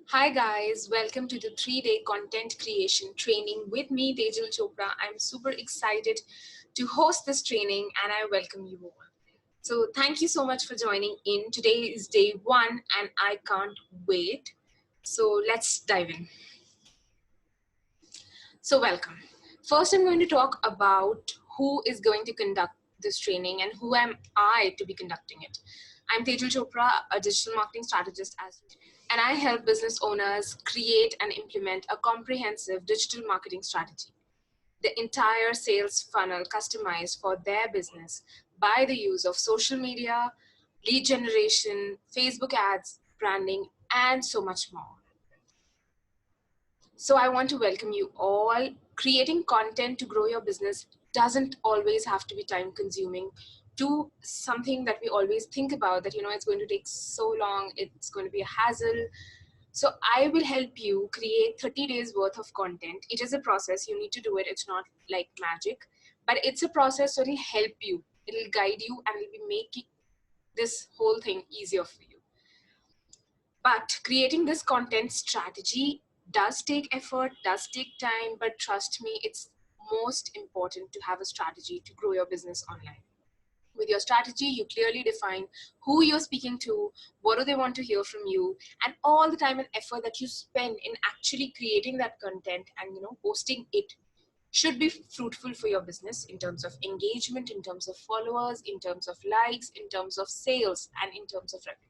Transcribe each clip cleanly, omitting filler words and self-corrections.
Hi guys, welcome to the 3-day content creation training with me, TEJAL Chopra. I'm super excited to host this training and I welcome you all. So thank you so much for joining in. Today is day 1 and I can't wait. So let's dive in. So welcome. First, I'm going to talk about who is going to conduct this training and who am I to be conducting it. I'm TEJAL Chopra, a digital marketing strategist, and I help business owners create and implement a comprehensive digital marketing strategy. The entire sales funnel customized for their business by the use of social media, lead generation, Facebook ads, branding, and so much more. So I want to welcome you all. Creating content to grow your business doesn't always have to be time consuming to something that we always think about that, it's going to take so long, it's going to be a hassle. So I will help you create 30 days worth of content. It is a process. You need to do it. It's not like magic, but it's a process that will help you. It'll guide you and it'll be making this whole thing easier for you. But creating this content strategy does take effort, does take time, but trust me, it's most important to have a strategy to grow your business online. With your strategy, you clearly define who you're speaking to, what do they want to hear from you, and all the time and effort that you spend in actually creating that content and posting it should be fruitful for your business in terms of engagement, in terms of followers, in terms of likes, in terms of sales, and in terms of revenue.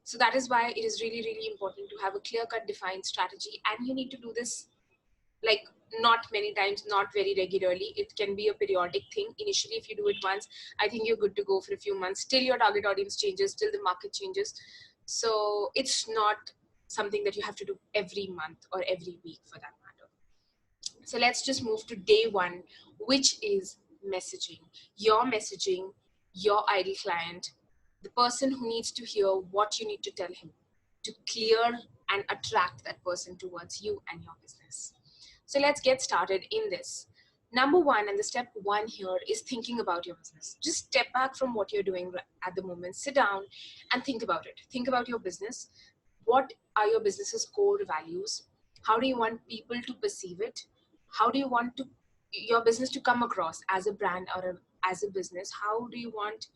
So that is why it is really, really important to have a clear-cut defined strategy, and you need to do this like not many times, not very regularly. It can be a periodic thing. Initially, if you do it once, I think you're good to go for a few months till your target audience changes, till the market changes. So it's not something that you have to do every month or every week for that matter. So let's just move to day 1, which is messaging. Your messaging, your ideal client, the person who needs to hear what you need to tell him to clear and attract that person towards you and your business. So let's get started in this. Number 1, and the step 1 here is thinking about your business. Just step back from what you're doing at the moment. Sit down and think about it. Think about your business. What are your business's core values? How do you want people to perceive it? How do you want your business to come across as a brand or as a business? How do you want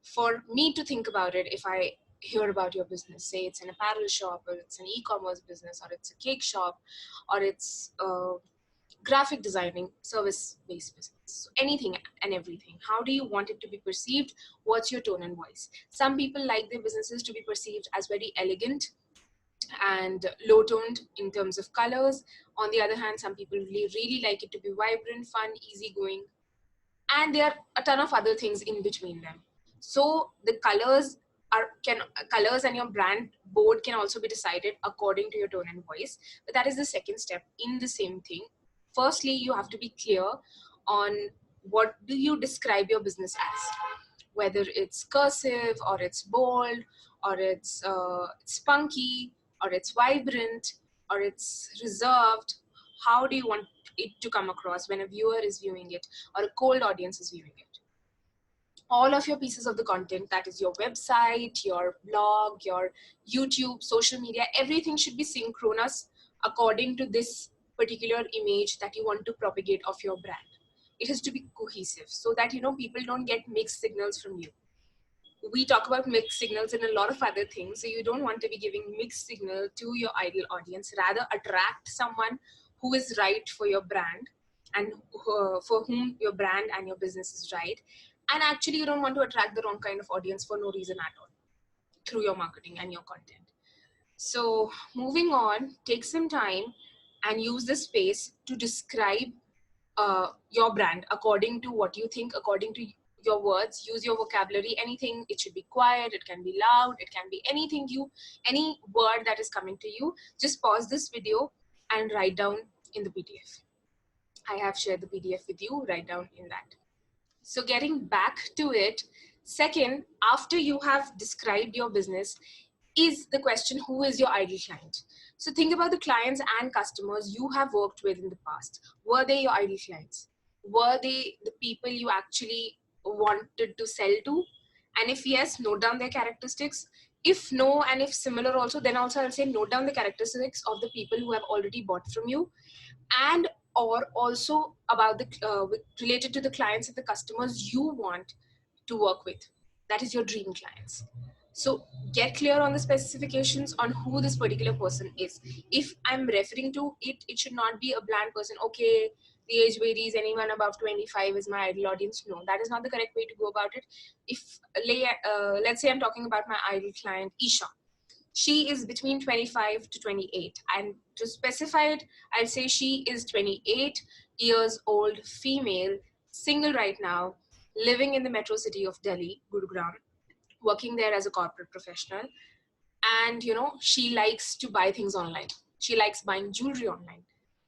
for me to think about it if I hear about your business? Say it's an apparel shop, or it's an e-commerce business, or it's a cake shop, or it's a graphic designing service-based business. So anything and everything. How do you want it to be perceived? What's your tone and voice? Some people like their businesses to be perceived as very elegant and low-toned in terms of colors. On the other hand, some people really like it to be vibrant, fun, easygoing, and there are a ton of other things in between them. So the colors and your brand board can also be decided according to your tone and voice. But that is the second step in the same thing. Firstly, you have to be clear on what do you describe your business as, whether it's cursive or it's bold or it's spunky or it's vibrant or it's reserved. How do you want it to come across when a viewer is viewing it or a cold audience is viewing it? All of your pieces of the content, that is your website, your blog, your YouTube, social media, everything should be synchronous according to this particular image that you want to propagate of your brand. It has to be cohesive so that people don't get mixed signals from you. We talk about mixed signals in a lot of other things, so you don't want to be giving mixed signal to your ideal audience. Rather, attract someone who is right for your brand and for whom your brand and your business is right. And actually, you don't want to attract the wrong kind of audience for no reason at all through your marketing and your content. So moving on, take some time and use this space to describe your brand according to what you think, according to your words. Use your vocabulary. Anything, it should be quiet, it can be loud, it can be anything, any word that is coming to you. Just pause this video and write down in the PDF. I have shared the PDF with you. Write down in that. So getting back to it, second, after you have described your business, is the question, who is your ideal client? So think about the clients and customers you have worked with in the past. Were they your ideal clients? Were they the people you actually wanted to sell to? And if yes, note down their characteristics. If no, and if similar also, then also I'll say note down the characteristics of the people who have already bought from you, and or also about the related to the clients and the customers you want to work with. That is your dream clients. So get clear on the specifications on who this particular person is. If I'm referring to it, it should not be a bland person. Okay, the age varies, anyone above 25 is my ideal audience. No, that is not the correct way to go about it. If let's say I'm talking about my ideal client Isha, she is between 25 to 28, and to specify it, I'll say she is 28 years old, female, single right now, living in the metro city of Delhi, Gurugram, working there as a corporate professional. And she likes to buy things online, she likes buying jewelry online.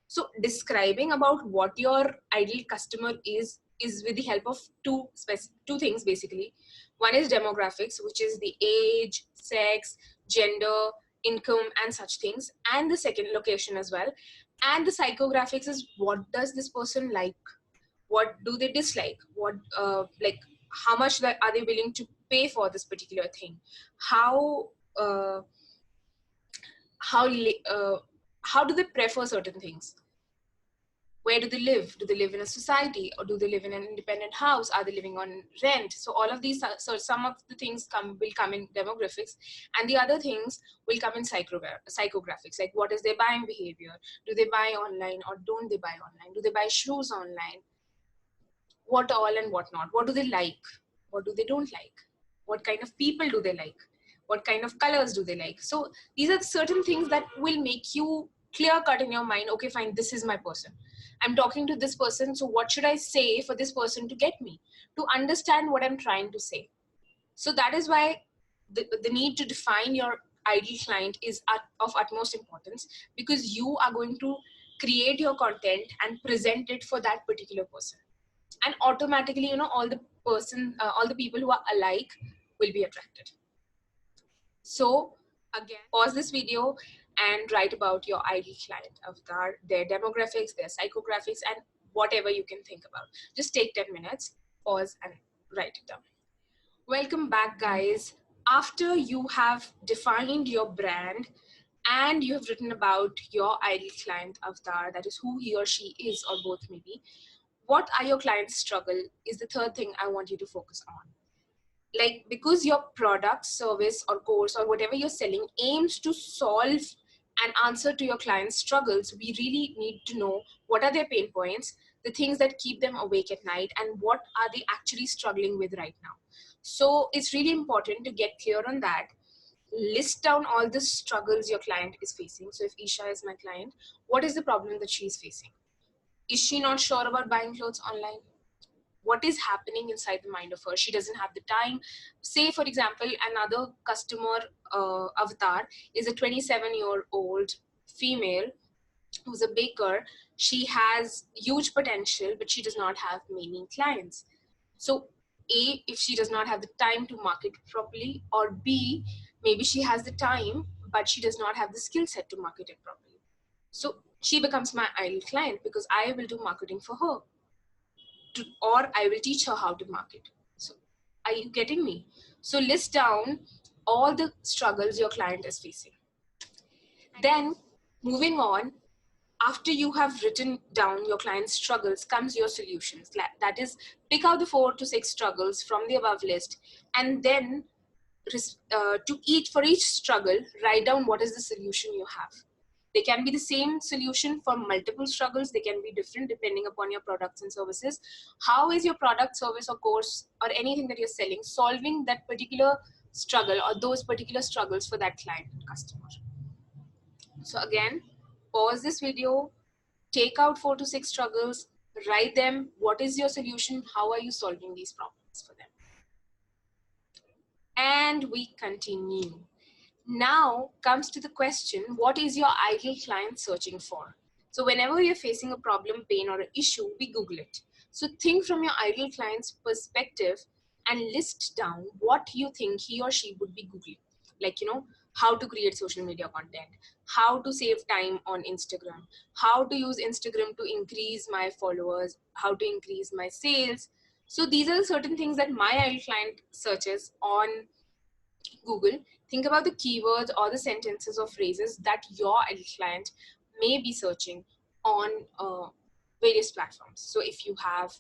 So describing about what your ideal customer is with the help of two things basically. One is demographics, which is the age, sex, gender, income, and such things, and the second, location as well. And the psychographics is what does this person like, what do they dislike, what like how much are they willing to pay for this particular thing, how uh, how uh, how do they prefer certain things, where do they live, do they live in a society or do they live in an independent house, are they living on rent. So all of these so some of the things will come in demographics, and the other things will come in psychographics, like what is their buying behavior, do they buy online or don't they buy online, do they buy shoes online, what all and what not, what do they like, what do they don't like, what kind of people do they like, what kind of colors do they like. So these are certain things that will make you clear cut in your mind. Okay, fine, this is my person, I'm talking to this person, so what should I say for this person to get me, to understand what I'm trying to say. So that is why the need to define your ideal client is of utmost importance, because you are going to create your content and present it for that particular person, and automatically all the people who are alike will be attracted. So again, pause this video and write about your ideal client avatar, their demographics, their psychographics, and whatever you can think about. Just take 10 minutes, pause, and write it down. Welcome back, guys. After you have defined your brand and you have written about your ideal client avatar, that is who he or she is, or both maybe, what are your clients' struggle is the third thing I want you to focus on. Like, because your product, service, or course, or whatever you're selling aims to solve and answer to your clients' struggles, we really need to know what are their pain points, the things that keep them awake at night, and what are they actually struggling with right now. So it's really important to get clear on that. List down all the struggles your client is facing. So if Isha is my client, what is the problem that she's facing? Is she not sure about buying clothes online? What is happening inside the mind of her? She doesn't have the time. Say, for example, another customer avatar is a 27-year-old female who's a baker. She has huge potential, but she does not have many clients. So A, if she does not have the time to market properly, or B, maybe she has the time, but she does not have the skill set to market it properly. So she becomes my ideal client because I will do marketing for her, or I will teach her how to market. So are you getting me? So list down all the struggles your client is facing. Then moving on, after you have written down your client's struggles comes your solutions. That is, pick out the 4 to 6 struggles from the above list, and then for each struggle, write down what is the solution you have. They can be the same solution for multiple struggles. They can be different depending upon your products and services. How is your product, service, or course, or anything that you're selling solving that particular struggle or those particular struggles for that client and customer? So again, pause this video, take out 4 to 6 struggles, write them. What is your solution? How are you solving these problems for them? And we continue. Now comes to the question, what is your ideal client searching for? So whenever you're facing a problem, pain, or an issue, we Google it. So think from your ideal client's perspective and list down what you think he or she would be Googling. Like, how to create social media content, how to save time on Instagram, how to use Instagram to increase my followers, how to increase my sales. So these are certain things that my ideal client searches on Google, think about the keywords or the sentences or phrases that your ideal client may be searching on various platforms. So if you have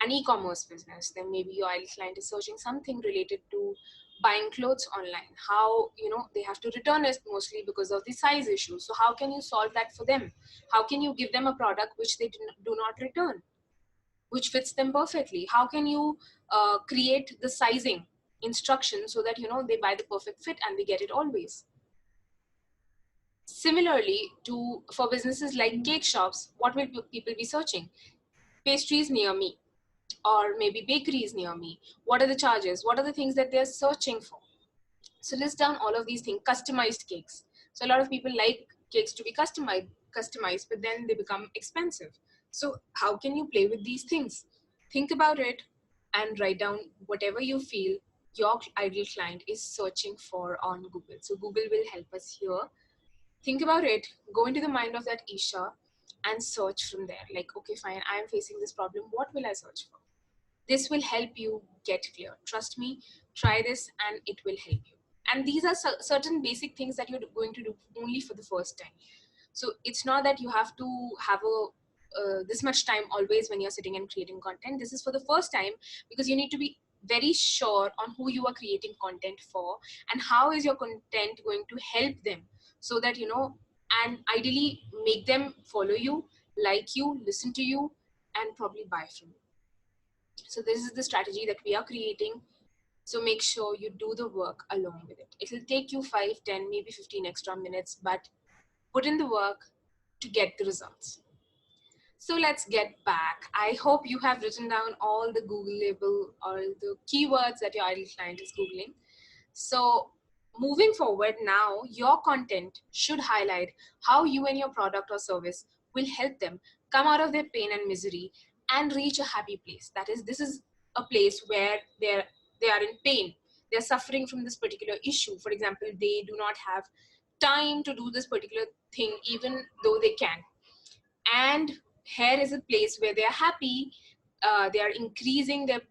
an e-commerce business, then maybe your ideal client is searching something related to buying clothes online, how they have to return it mostly because of the size issue. So how can you solve that for them? How can you give them a product which they do not return, which fits them perfectly? How can you create the sizing instructions so that they buy the perfect fit and they get it always? Similarly, to for businesses like cake shops, what will people be searching? Pastries near me, or maybe bakeries near me. What are the charges? What are the things that they're searching for? So list down all of these things. Customized cakes. So a lot of people like cakes to be customized, but then they become expensive. So how can you play with these things? Think about it and write down whatever you feel your ideal client is searching for on Google. So Google will help us here. Think about it, go into the mind of that Isha and search from there. Like, okay, fine, I am facing this problem. What will I search for? This will help you get clear. Trust me, try this and it will help you. And these are certain basic things that you're going to do only for the first time. So it's not that you have to have a this much time always when you're sitting and creating content. This is for the first time because you need to be very sure on who you are creating content for and how is your content going to help them, so that and ideally make them follow you, like you, listen to you, and probably buy from you. So this is the strategy that we are creating. So make sure you do the work along with it. It will take you 5, 10, maybe 15 extra minutes, but put in the work to get the results. So let's get back. I hope you have written down all the Googleable or the keywords that your ideal client is Googling. So moving forward now, your content should highlight how you and your product or service will help them come out of their pain and misery and reach a happy place. That is, this is a place where they are in pain. They're suffering from this particular issue. For example, they do not have time to do this particular thing even though they can. And here is a place where they are happy. They are increasing their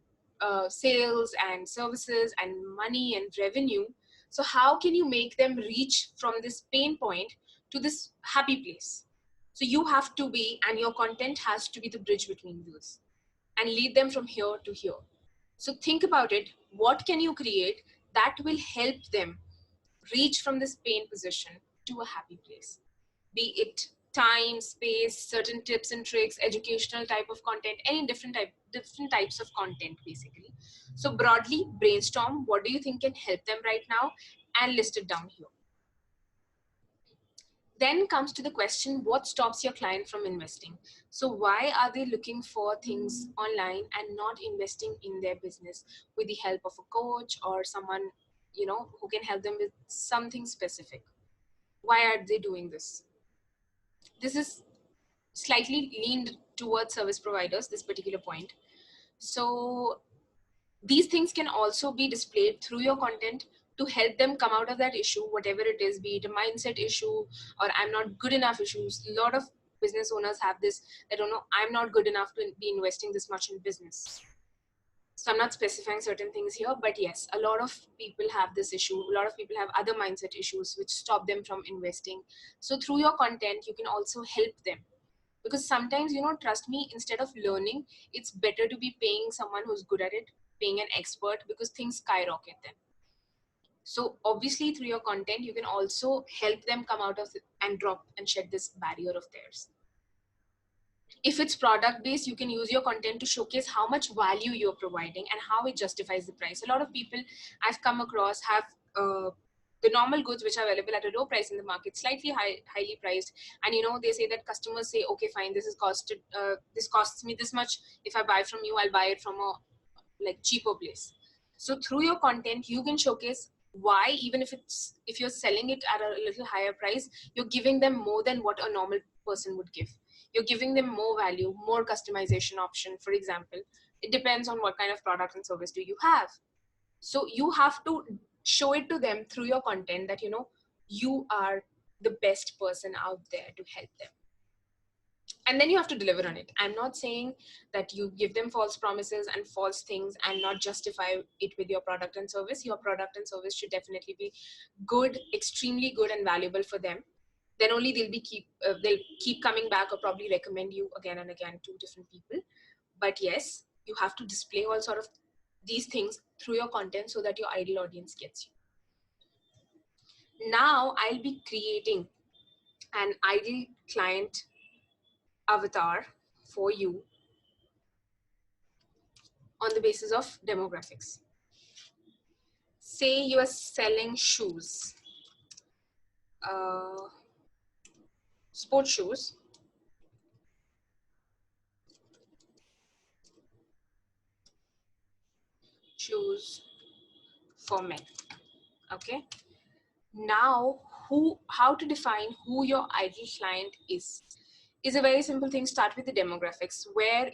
sales and services and money and revenue. So how can you make them reach from this pain point to this happy place? So you have to be, and your content has to be the bridge between those and lead them from here to here. So think about it. What can you create that will help them reach from this pain position to a happy place? Be it time, space, certain tips and tricks, educational type of content, any different types of content basically. So broadly brainstorm what do you think can help them right now and list it down here. Then comes to the question, what stops your client from investing? So why are they looking for things online and not investing in their business with the help of a coach or someone who can help them with something specific? Why are they doing this? This is slightly leaned towards service providers, this particular point. So these things can also be displayed through your content to help them come out of that issue, whatever it is, be it a mindset issue or I'm not good enough issues. A lot of business owners have this, I don't know, I'm not good enough to be investing this much in business. So I'm not specifying certain things here, but yes, a lot of people have this issue. A lot of people have other mindset issues which stop them from investing. So through your content, you can also help them, because sometimes trust me, instead of learning, it's better to be paying someone who's good at it, paying an expert, because things skyrocket then. So obviously through your content you can also help them come out of it and drop and shed this barrier of theirs. If it's product based, you can use your content to showcase how much value you're providing and how it justifies the price. A lot of people I've come across have the normal goods which are available at a low price in the market, slightly highly priced, and they say that customers say, okay fine, this costs me this much. If I buy from you, I'll buy it from a cheaper place. So through your content you can showcase why, even if you're selling it at a little higher price, you're giving them more than what a normal person would give. You're giving them more value, more customization option, for example. It depends on what kind of product and service do you have. So you have to show it to them through your content that you are the best person out there to help them. and then you have to deliver on it. I'm not saying that you give them false promises and false things and not justify it with your product and service. Your product and service should definitely be good, extremely good and valuable for them. Then only they'll keep coming back or probably recommend you again and again to different people. But yes, you have to display all sort of these things through your content so that your ideal audience gets you. Now I'll be creating an ideal client avatar for you on the basis of demographics. Say you are selling shoes, uh, sports shoes for men. Okay. Now, how to define who your ideal client is a very simple thing. Start with the demographics. Where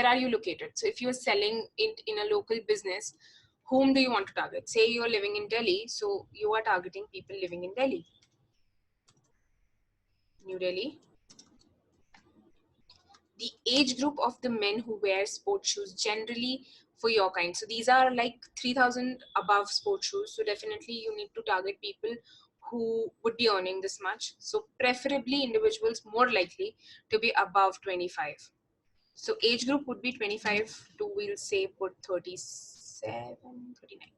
are you located? So if you're selling in a local business, whom do you want to target? Say you're living in Delhi, so you are targeting people living in Delhi, New Delhi. The age group of the men who wear sports shoes generally for your kind. So these are like 3,000 above sports shoes. So definitely you need to target people who would be earning this much. So preferably individuals more likely to be above 25. So age group would be 25 to, we'll say, put 37, 39.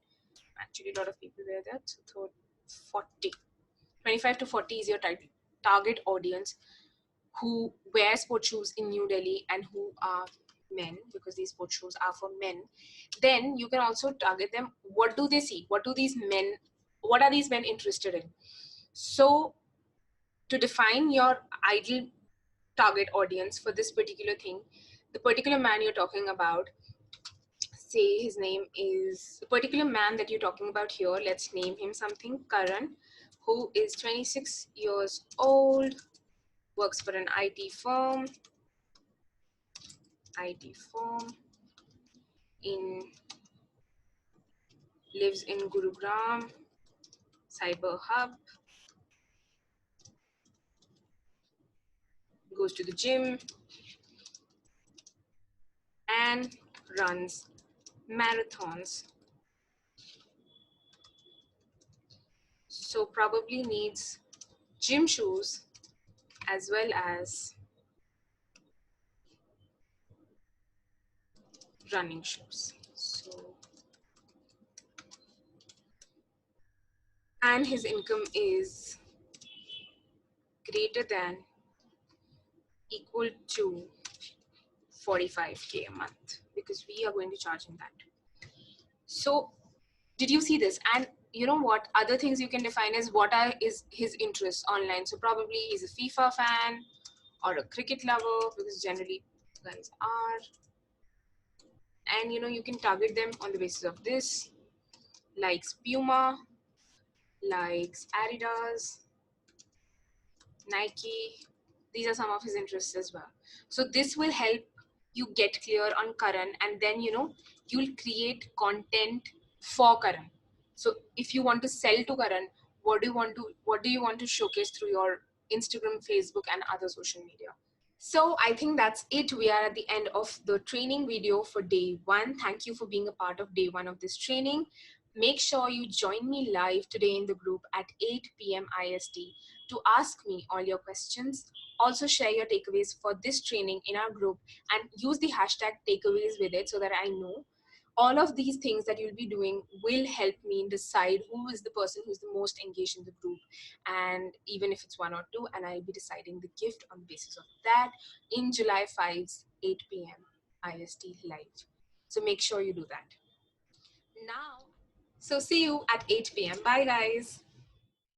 Actually, a lot of people wear that. So 40. 25 to 40 is your target audience who wear sports shoes in New Delhi and who are men, because these sports shoes are for men. Then you can also target them. What do they see? What are these men interested in? So to define your ideal target audience for this particular thing, the particular man you're talking about, say his name is, the particular man that you're talking about here, let's name him something, Karan, who is 26 years old, works for an IT firm in lives in Gurugram, Cyber Hub, goes to the gym and runs marathons. So probably needs gym shoes as well as running shoes. So, and his income is greater than equal to 45K a month, because we are going to charge him that. So did you see this? And you know what other things you can define is what are his interests online. So probably he's a FIFA fan or a cricket lover, because generally guys are. And you can target them on the basis of this, likes Puma, likes Adidas, Nike. These are some of his interests as well. So this will help you get clear on Karan, and then you'll create content for Karan. So if you want to sell to Karan, what do you want to showcase through your Instagram, Facebook, and other social media? So I think that's it. We are at the end of the training video for day 1. Thank you for being a part of day 1 of this training. Make sure you join me live today in the group at 8 p.m. IST to ask me all your questions. Also share your takeaways for this training in our group and use the hashtag takeaways with it so that I know. All of these things that you'll be doing will help me decide who is the person who's the most engaged in the group, and even if it's 1 or 2, and I'll be deciding the gift on the basis of that in July 5's 8 p.m. IST live. So make sure you do that now. So see you at 8 p.m. Bye guys.